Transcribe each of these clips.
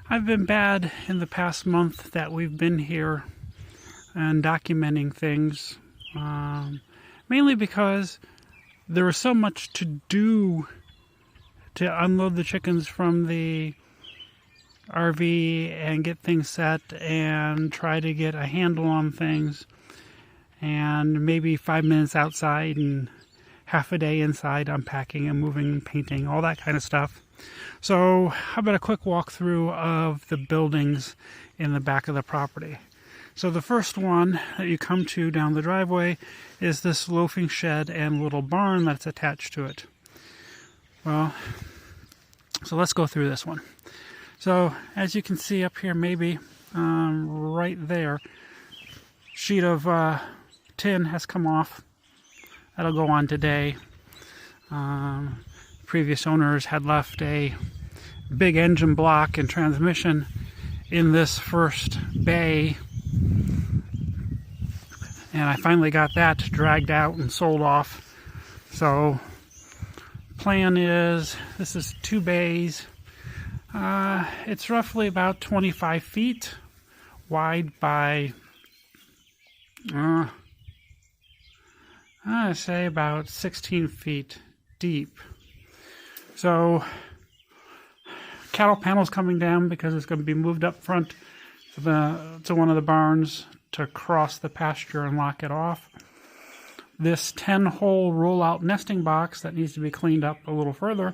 I've been bad in the past month that we've been here and documenting things, mainly because there was so much to do to unload the chickens from the RV and get things set and try to get a handle on things, and maybe 5 minutes outside and half a day inside unpacking and moving and painting, all that kind of stuff. So how about a quick walkthrough of the buildings in the back of the property. So the first one that you come to down the driveway is this loafing shed and little barn that's attached to it. Well, so let's go through this one. So as you can see up here, maybe right there, sheet of tin has come off. That'll go on today. Previous owners had left a big engine block and transmission in this first bay, and I finally got that dragged out and sold off. So plan is, this is 2 bays. It's roughly about 25 feet wide by I say about 16 feet deep. So cattle panels coming down because it's going to be moved up front to one of the barns to cross the pasture and lock it off. This 10-hole roll-out nesting box that needs to be cleaned up a little further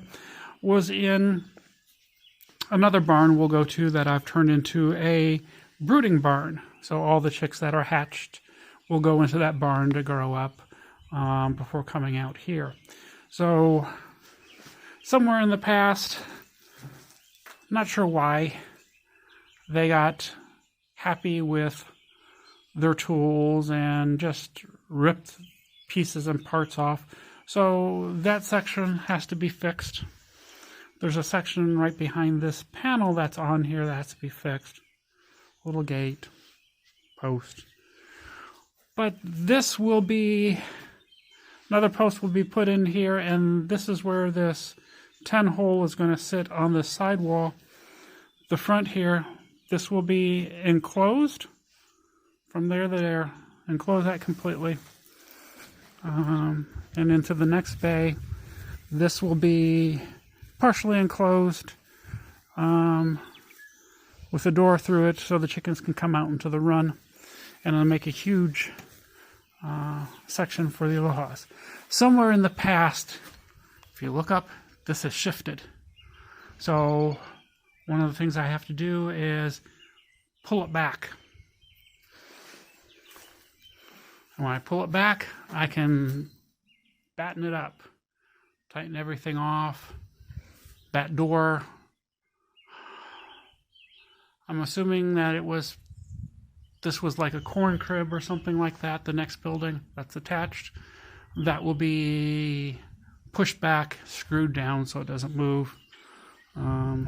was in another barn we'll go to that I've turned into a brooding barn. So all the chicks that are hatched will go into that barn to grow up before coming out here. So somewhere in the past, not sure why, they got happy with their tools and just ripped pieces and parts off. So that section has to be fixed. There's a section right behind this panel that's on here that has to be fixed. Little gate, post. But this will be, another post will be put in here, and this is where this 10-hole is going to sit on the sidewall. The front here, this will be enclosed from there to there. Enclose that completely. And into the next bay, this will be partially enclosed with a door through it so the chickens can come out into the run. And it'll make a huge section for the Alohas. Somewhere in the past, if you look up, this has shifted. So one of the things I have to do is pull it back. And when I pull it back, I can batten it up, tighten everything off. That door, I'm assuming that this was like a corn crib or something like that, the next building that's attached. That will be pushed back, screwed down so it doesn't move. And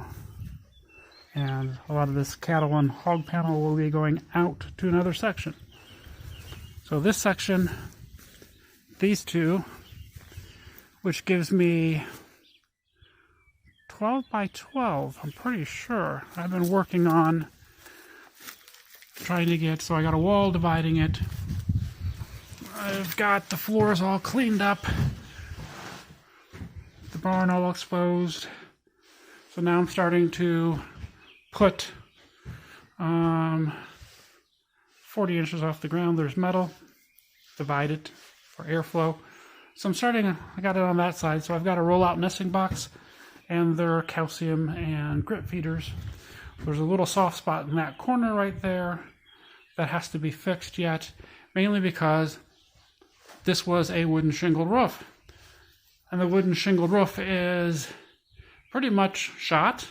a lot of this cattle and hog panel will be going out to another section. So this section, these two, which gives me 12 by 12, I'm pretty sure. I've been working on trying to get, so I got a wall dividing it. I've got the floors all cleaned up, the barn all exposed. So now I'm starting to put 40 inches off the ground. There's metal, divide it for airflow. So I got it on that side. So I've got a roll-out nesting box and their calcium and grit feeders. There's a little soft spot in that corner right there that has to be fixed yet, mainly because this was a wooden shingled roof. And the wooden shingled roof is pretty much shot.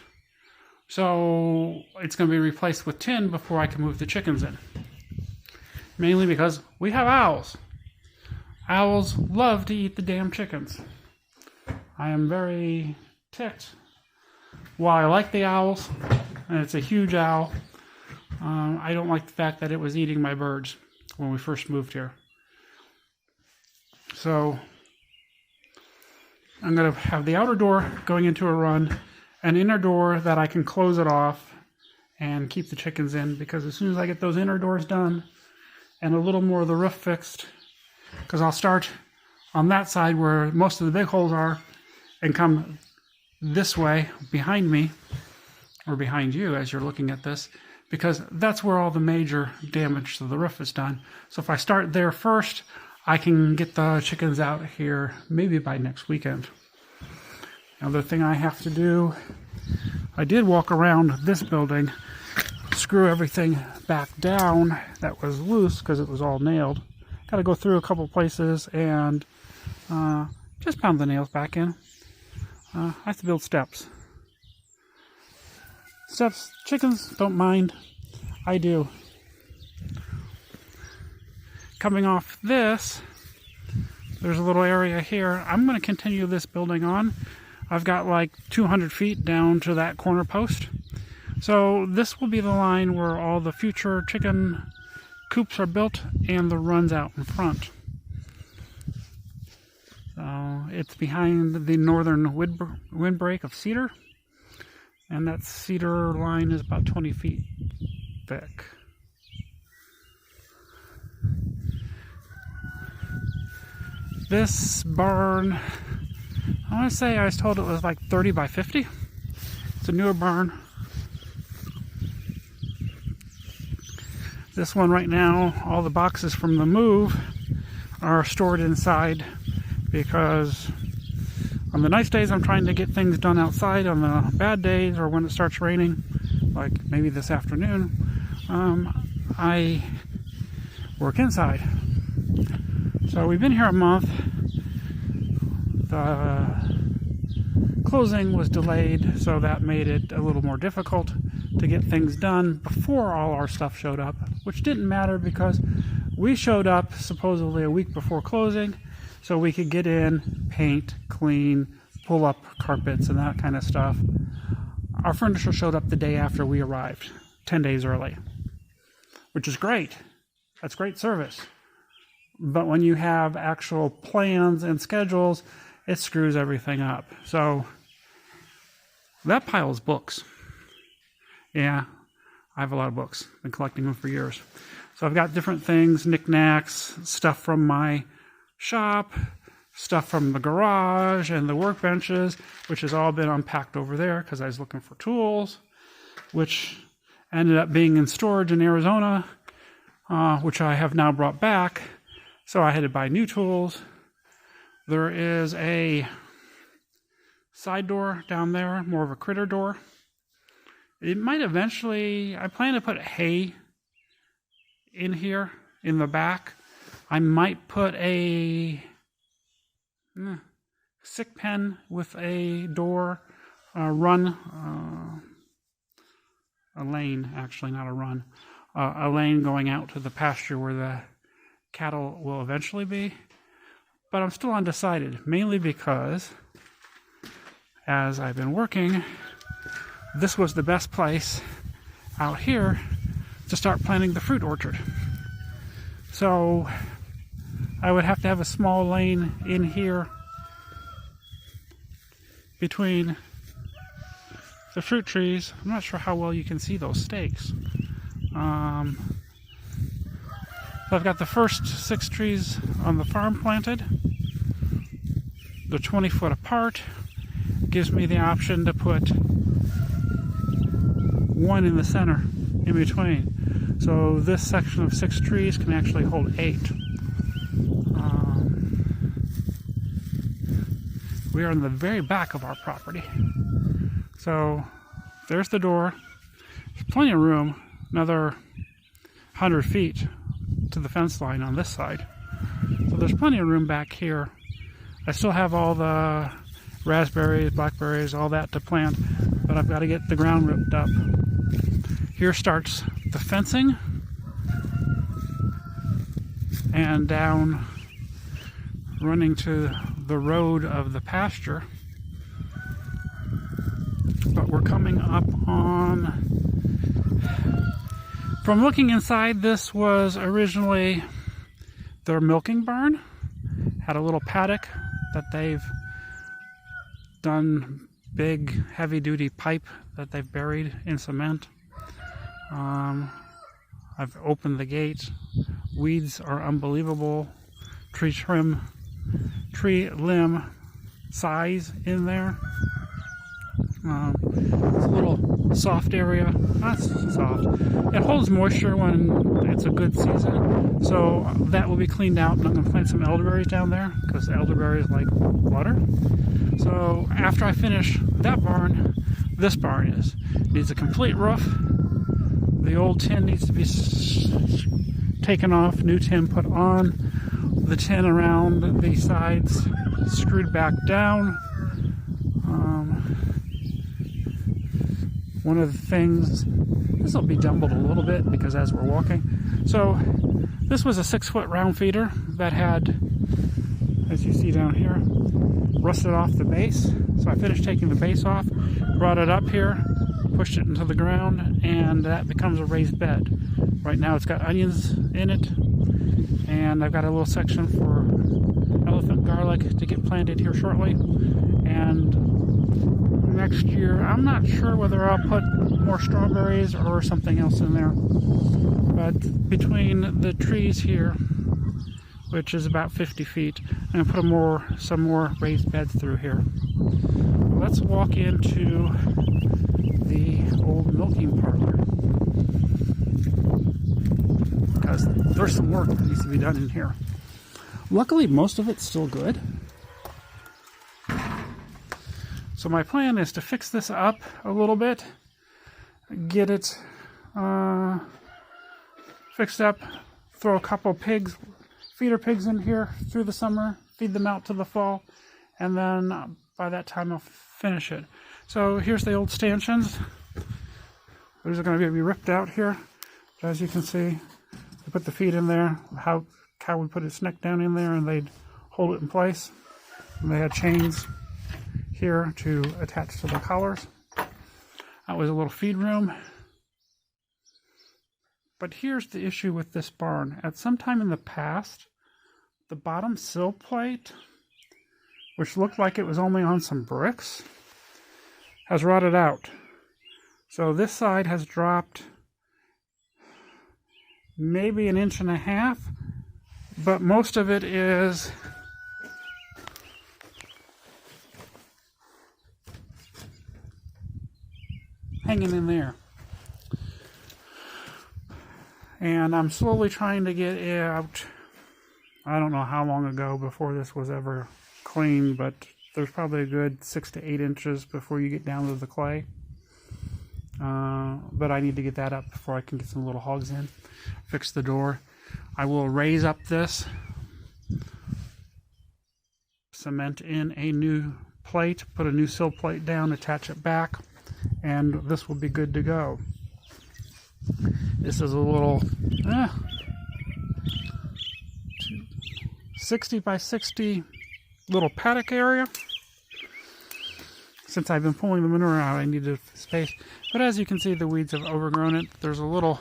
So it's going to be replaced with tin before I can move the chickens in. Mainly because we have owls. Owls love to eat the damn chickens. I am very ticked. While I like the owls, and it's a huge owl, I don't like the fact that it was eating my birds when we first moved here. So I'm going to have the outer door going into a run, an inner door that I can close it off and keep the chickens in, because as soon as I get those inner doors done and a little more of the roof fixed, because I'll start on that side where most of the big holes are and come this way behind me, or behind you as you're looking at this, because that's where all the major damage to the roof is done. So if I start there first, I can get the chickens out here maybe by next weekend. Another thing I have to do, I did walk around this building, screw everything back down that was loose because it was all nailed. Got to go through a couple places and just pound the nails back in. I have to build steps. Steps, chickens don't mind. I do. Coming off this, there's a little area here. I'm going to continue this building on. I've got like 200 feet down to that corner post. So this will be the line where all the future chicken coops are built and the runs out in front. So it's behind the northern windbreak of cedar. And that cedar line is about 20 feet thick. This barn, I want to say I was told it was like 30 by 50. It's a newer barn. This one right now, all the boxes from the move are stored inside, because on the nice days I'm trying to get things done outside. On the bad days, or when it starts raining, like maybe this afternoon, I work inside. So we've been here a month. The closing was delayed, so that made it a little more difficult to get things done before all our stuff showed up, which didn't matter because we showed up supposedly a week before closing, so we could get in, paint, clean, pull up carpets and that kind of stuff. Our furniture showed up the day after we arrived, 10 days early, which is great. That's great service. But when you have actual plans and schedules, it screws everything up. So that pile is books. Yeah, I have a lot of books. Been collecting them for years. So I've got different things, knickknacks, stuff from my shop, stuff from the garage and the workbenches, which has all been unpacked over there because I was looking for tools, which ended up being in storage in Arizona, which I have now brought back. So I had to buy new tools. There is a side door down there, more of a critter door. It might eventually, I plan to put hay in here in the back. I might put a sick pen with a door, a lane, actually not a run, a lane going out to the pasture where the cattle will eventually be. But I'm still undecided, mainly because as I've been working, this was the best place out here to start planting the fruit orchard. So I would have to have a small lane in here between the fruit trees. I'm not sure how well you can see those stakes. So I've got the first 6 trees on the farm planted. They're 20 foot apart. Gives me the option to put one in the center in between. So this section of 6 trees can actually hold 8. We are in the very back of our property. So there's the door. There's plenty of room, another 100 feet to the fence line on this side. So there's plenty of room back here. I still have all the raspberries, blackberries, all that to plant, but I've got to get the ground ripped up. Here starts the fencing, and down running to the road of the pasture. But we're coming up on, from looking inside, this was originally their milking barn. Had a little paddock that they've done big heavy duty pipe that they've buried in cement. I've opened the gate. Weeds are unbelievable. Tree limb size in there. It's a little soft area. Not soft. It holds moisture when it's a good season. So that will be cleaned out, and I'm going to plant some elderberries down there because elderberries like water. So after I finish that barn, this barn needs a complete roof. The old tin needs to be taken off, new tin put on. The tin around the sides screwed back down. One of the things, this will be jumbled a little bit because as we're walking. So this was a 6-foot round feeder that had, as you see down here, rusted off the base. So I finished taking the base off, brought it up here, pushed it into the ground, and that becomes a raised bed. Right now it's got onions in it, and I've got a little section for elephant garlic to get planted here shortly. And next year, I'm not sure whether I'll put more strawberries or something else in there. But between the trees here, which is about 50 feet, I'm going to put some more raised beds through here. Let's walk into the old milking parlor, because there's some work that needs to be done in here. Luckily, most of it's still good. So my plan is to fix this up a little bit, get it fixed up, throw a couple feeder pigs in here through the summer, feed them out to the fall, and then by that time I'll finish it. So here's the old stanchions. Those are going to be ripped out here. As you can see, we put the feet in there, how cow would put its neck down in there and they'd hold it in place. And they had chains here to attach to the collars. That was a little feed room. But here's the issue with this barn. At some time in the past, the bottom sill plate, which looked like it was only on some bricks, has rotted out. So this side has dropped maybe 1.5 inches, but most of it is hanging in there. And I'm slowly trying to get it out. I don't know how long ago before this was ever clean, but there's probably a good 6 to 8 inches before you get down to the clay. But I need to get that up before I can get some little hogs in. Fix the door. I will raise up this, cement in a new plate, put a new sill plate down, attach it back, and this will be good to go. This is a little 60 by 60 little paddock area. Since I've been pulling the manure out, I needed space. But as you can see, the weeds have overgrown it. There's a little,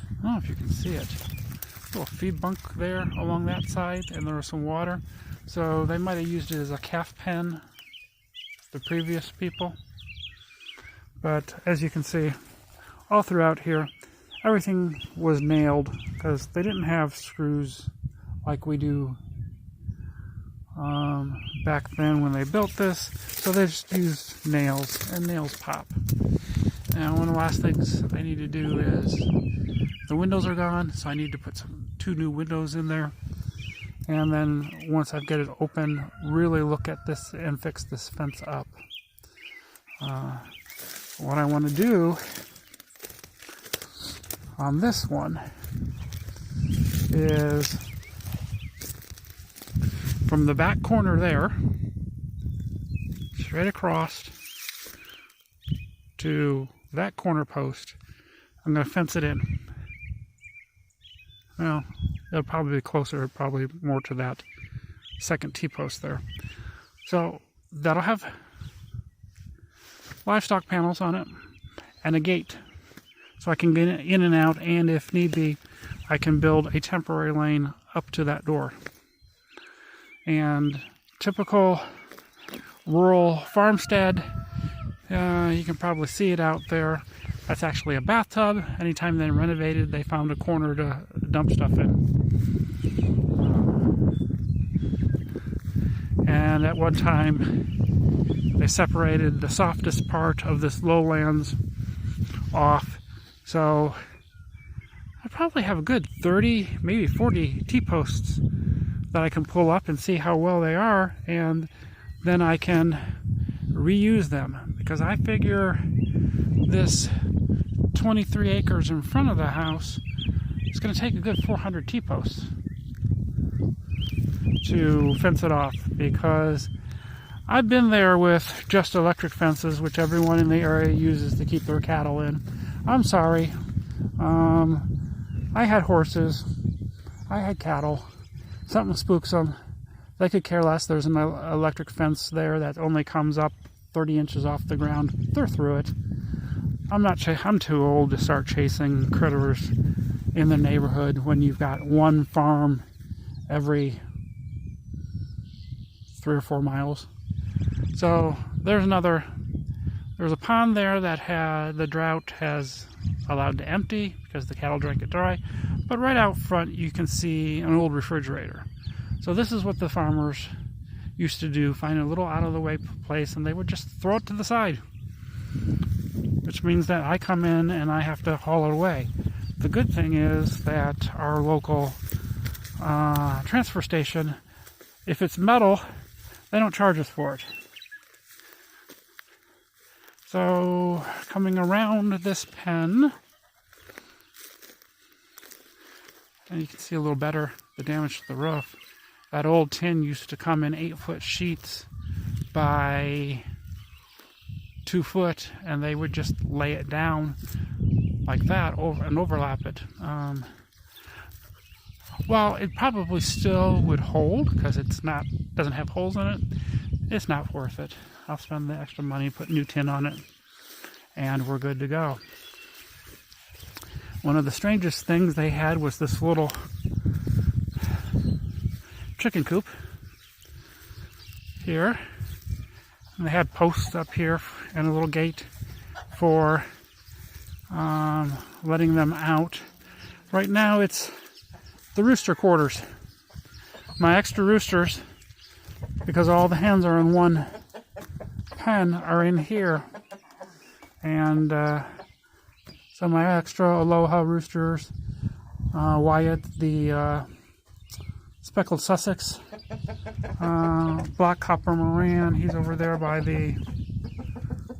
I don't know if you can see it, little feed bunk there along that side, and there was some water. So they might have used it as a calf pen, the previous people. But as you can see, all throughout here, everything was nailed because they didn't have screws like we do back then when they built this. So they just used nails, and nails pop. Now, one of the last things I need to do is, the windows are gone, so I need to put 2 new windows in there. And then once I get it open, really look at this and fix this fence up. What I want to do on this one is from the back corner there, straight across to that corner post, I'm going to fence it in. Well, it'll probably be closer, probably more to that second T-post there. So that'll have livestock panels on it and a gate, so I can get in and out, and if need be, I can build a temporary lane up to that door. And typical rural farmstead, you can probably see it out there. That's actually a bathtub. Anytime they renovated, they found a corner to dump stuff in. And at one time, they separated the softest part of this lowlands off. So I probably have a good 30, maybe 40 T-posts that I can pull up and see how well they are, and then I can reuse them, because I figure this 23 acres in front of the house is going to take a good 400 T-posts to fence it off, because I've been there with just electric fences, which everyone in the area uses to keep their cattle in. I'm sorry. I had horses. I had cattle. Something spooks them. They could care less. There's an electric fence there that only comes up 30 inches off the ground. They're through it. I'm too old to start chasing critters in the neighborhood when you've got one farm every 3 or 4 miles. So there's a pond there that the drought has allowed to empty because the cattle drank it dry. But right out front you can see an old refrigerator. So this is what the farmers used to do, find a little out of the way place, and they would just throw it to the side. Which means that I come in and I have to haul it away. The good thing is that our local transfer station, if it's metal, they don't charge us for it. So coming around this pen, and you can see a little better the damage to the roof. That old tin used to come in 8-foot sheets by 2 foot, and they would just lay it down like that and overlap it. While it probably still would hold because doesn't have holes in it, it's not worth it. I'll spend the extra money, put new tin on it, and we're good to go. One of the strangest things they had was this little chicken coop here. And they had posts up here and a little gate for letting them out. Right now it's the rooster quarters. My extra roosters, because all the hens are in one pen, are in here. And so my extra Aloha roosters, Wyatt, the speckled Sussex, black copper Moran, he's over there by the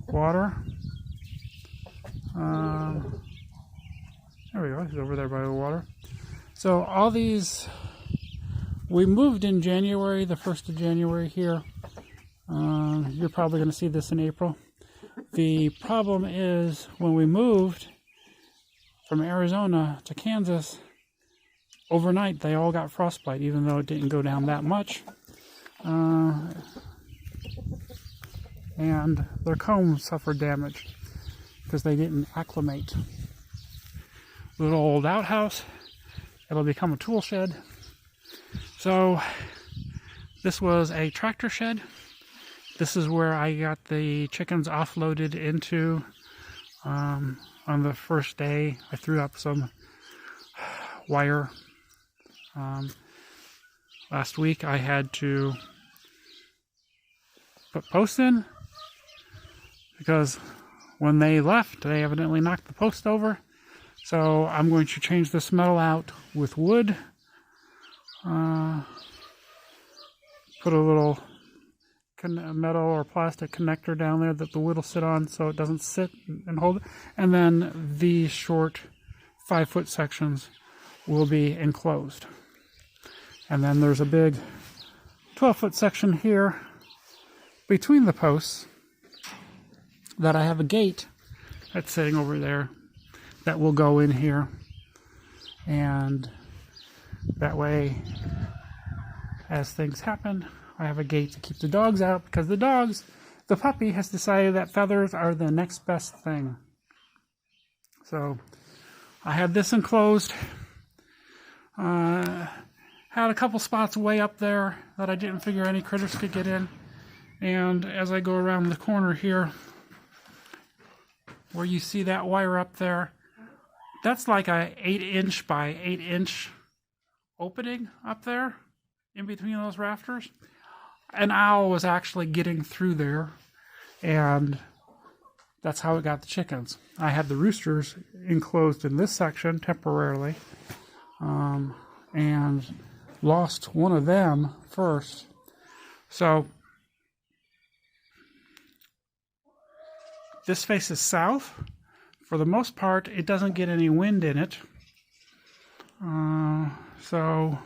water. There we go, he's over there by the water. So all these, we moved in January, the 1st of January here. You're probably going to see this in April. The problem is when we moved from Arizona to Kansas, overnight they all got frostbite, even though it didn't go down that much. And their combs suffered damage because they didn't acclimate. Little old outhouse, it'll become a tool shed. So this was a tractor shed. This is where I got the chickens offloaded into. On the first day, I threw up some wire. Last week I had to put posts in because when they left, they evidently knocked the post over. So I'm going to change this metal out with wood. Put a little metal or plastic connector down there that the wood will sit on so it doesn't sit and hold it. And then these short 5-foot sections will be enclosed. And then there's a big 12-foot section here between the posts that I have a gate that's sitting over there that will go in here. And that way, as things happen, I have a gate to keep the dogs out, because the puppy has decided that feathers are the next best thing. So I had this enclosed. Had a couple spots way up there that I didn't figure any critters could get in. And as I go around the corner here, where you see that wire up there, that's like a 8-inch by 8-inch opening up there in between those rafters. An owl was actually getting through there, and that's how it got the chickens. I had the roosters enclosed in this section temporarily, and lost one of them first. So this faces south. For the most part, it doesn't get any wind in it. So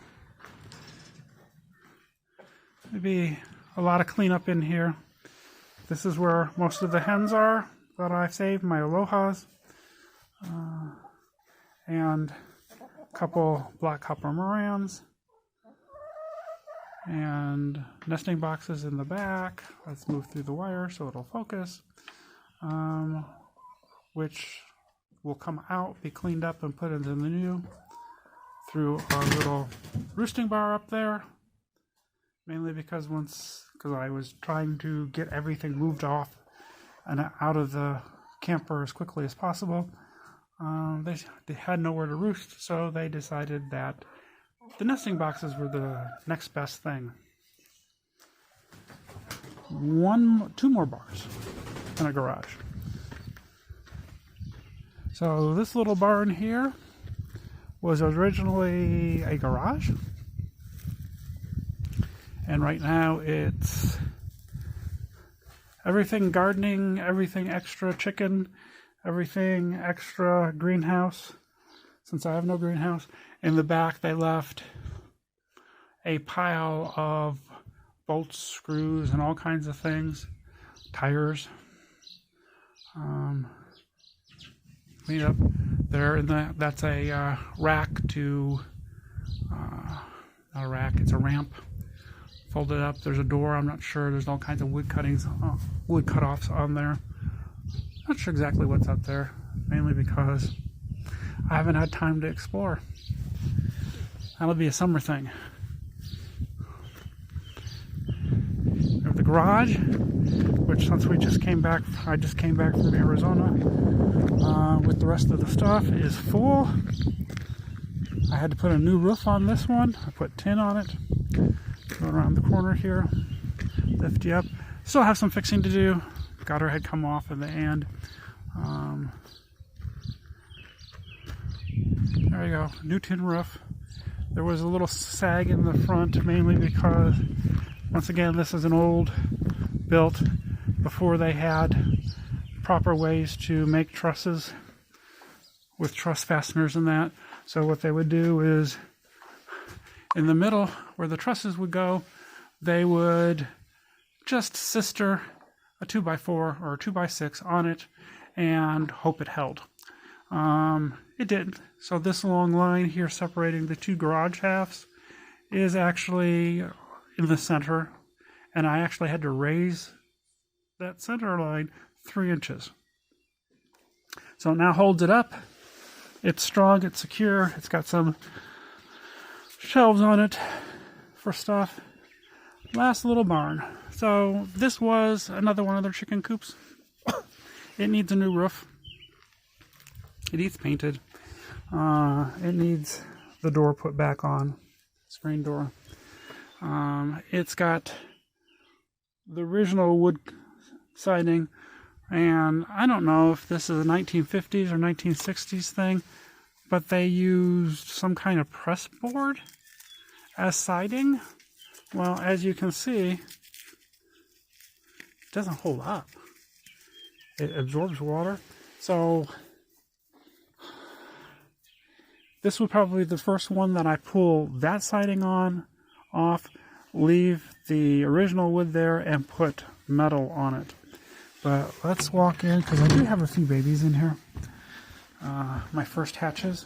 maybe a lot of cleanup in here. This is where most of the hens are that I saved, my alohas, and a couple black copper morans, and nesting boxes in the back. Let's move through the wire so it'll focus, which will come out, be cleaned up, and put into the new through our little roosting bar up there. Mainly because I was trying to get everything moved off and out of the camper as quickly as possible. They had nowhere to roost, so they decided that the nesting boxes were the next best thing. 2 more bars and a garage. So this little barn here was originally a garage, and right now it's everything gardening, everything extra chicken, everything extra greenhouse, since I have no greenhouse. In the back they left a pile of bolts, screws, and all kinds of things, tires. Clean up there, that's a rack to, not a rack, it's a ramp. Folded up, there's a door, I'm not sure, there's all kinds of wood cutoffs on there. Not sure exactly what's up there, mainly because I haven't had time to explore. That'll be a summer thing. We have the garage, which since I just came back from Arizona, with the rest of the stuff is full. I had to put a new roof on this one. I put tin on it. Go around the corner here, lift you up. Still have some fixing to do. Gutter had come off in the end. There you go, new tin roof. There was a little sag in the front, mainly because, once again, this is an old built before they had proper ways to make trusses with truss fasteners and that. So what they would do is, in the middle where the trusses would go, they would just sister a 2x4 or a 2x6 on it and hope it held. It didn't. So this long line here separating the 2 garage halves is actually in the center, and I actually had to raise that center line 3 inches. So it now holds it up. It's strong, it's secure, it's got some shelves on it for stuff. Last little barn. So this was another one of their chicken coops. It needs a new roof. It needs painted. It needs the door put back on, screen door. It's got the original wood siding, and I don't know if this is a 1950s or 1960s thing, but they used some kind of press board as siding. Well, as you can see, it doesn't hold up. It absorbs water. So this would probably be the first one that I pull that siding off, leave the original wood there, and put metal on it. But let's walk in, because I do have a few babies in here. My first hatches.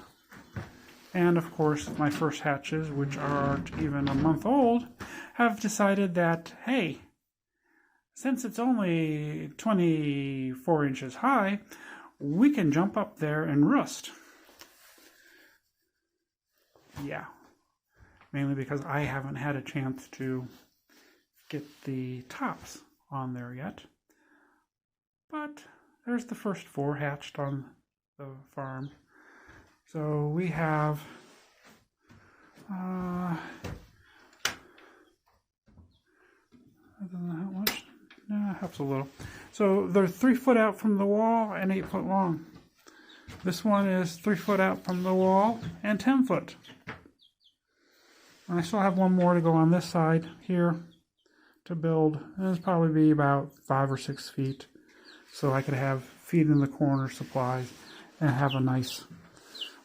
And of course, my first hatches, which aren't even a month old, have decided that, hey, since it's only 24 inches high, we can jump up there and roost. Yeah, mainly because I haven't had a chance to get the tops on there yet. But there's the first 4 hatched on the farm. So we have I don't know how much. No, it helps a little. So they're 3 foot out from the wall and 8 foot long. This one is 3 foot out from the wall and 10 foot. And I still have one more to go on this side here to build. And it's probably be about 5 or 6 feet. So I could have feed in the corner supplies and have a nice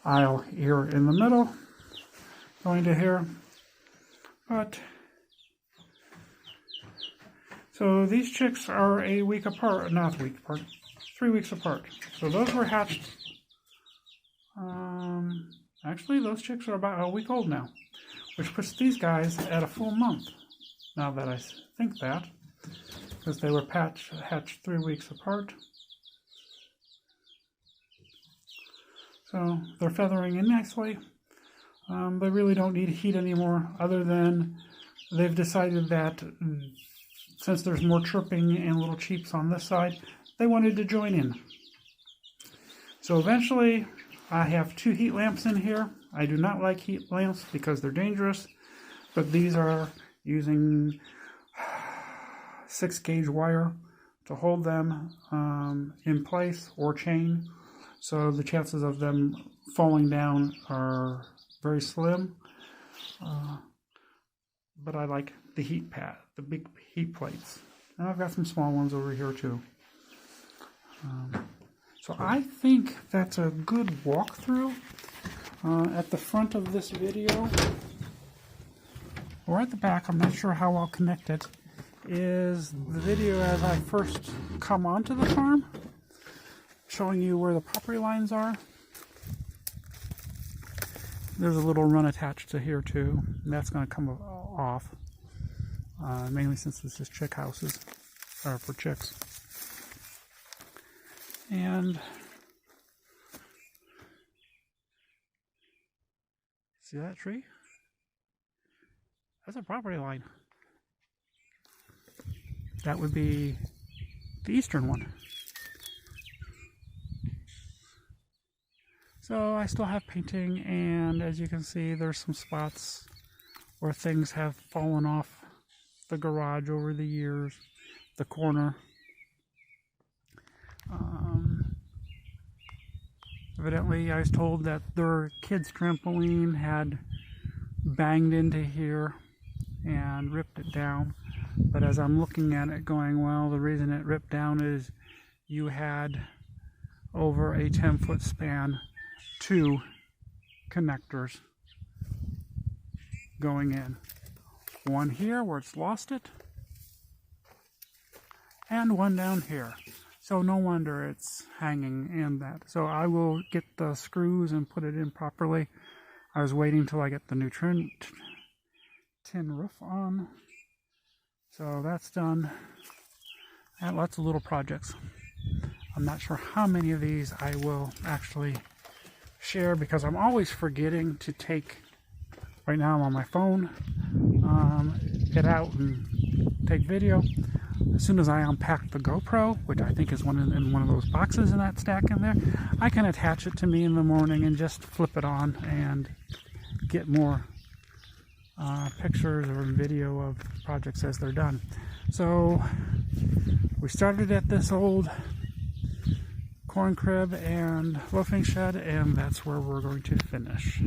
aisle here in the middle going to here. But so these chicks are a week apart, not a week apart, 3 weeks apart. So those were hatched. Actually, those chicks are about a week old now, which puts these guys at a full month. Now that I think that, because they were hatched 3 weeks apart. So they're feathering in nicely. They really don't need heat anymore, other than they've decided that since there's more chirping and little cheeps on this side, they wanted to join in. So eventually, I have 2 heat lamps in here. I do not like heat lamps because they're dangerous, but these are using 6-gauge wire to hold them in place or chain. So the chances of them falling down are very slim. But I like the heat pad, the big heat plates. And I've got some small ones over here too. So I think that's a good walkthrough. At the front of this video, or at the back, I'm not sure how I'll connect it, is the video as I first come onto the farm, showing you where the property lines are. There's a little run attached to here too, and that's going to come off, mainly since this is chick houses, or for chicks. And see that tree? That's a property line. That would be the eastern one. So I still have painting, and as you can see, there's some spots where things have fallen off the garage over the years, the corner. Evidently, I was told that their kids' trampoline had banged into here and ripped it down. But as I'm looking at it going, well, the reason it ripped down is you had over a 10-foot span 2 connectors going in. One here where it's lost it, and one down here. So no wonder it's hanging in that. So I will get the screws and put it in properly. I was waiting till I get the new tin roof on. So that's done. I had lots of little projects. I'm not sure how many of these I will actually share because I'm always forgetting to take, right now I'm on my phone, get out and take video. As soon as I unpack the GoPro, which I think is in one of those boxes in that stack in there, I can attach it to me in the morning and just flip it on and get more pictures or video of projects as they're done. So we started at this old corn crib and loafing shed, and that's where we're going to finish.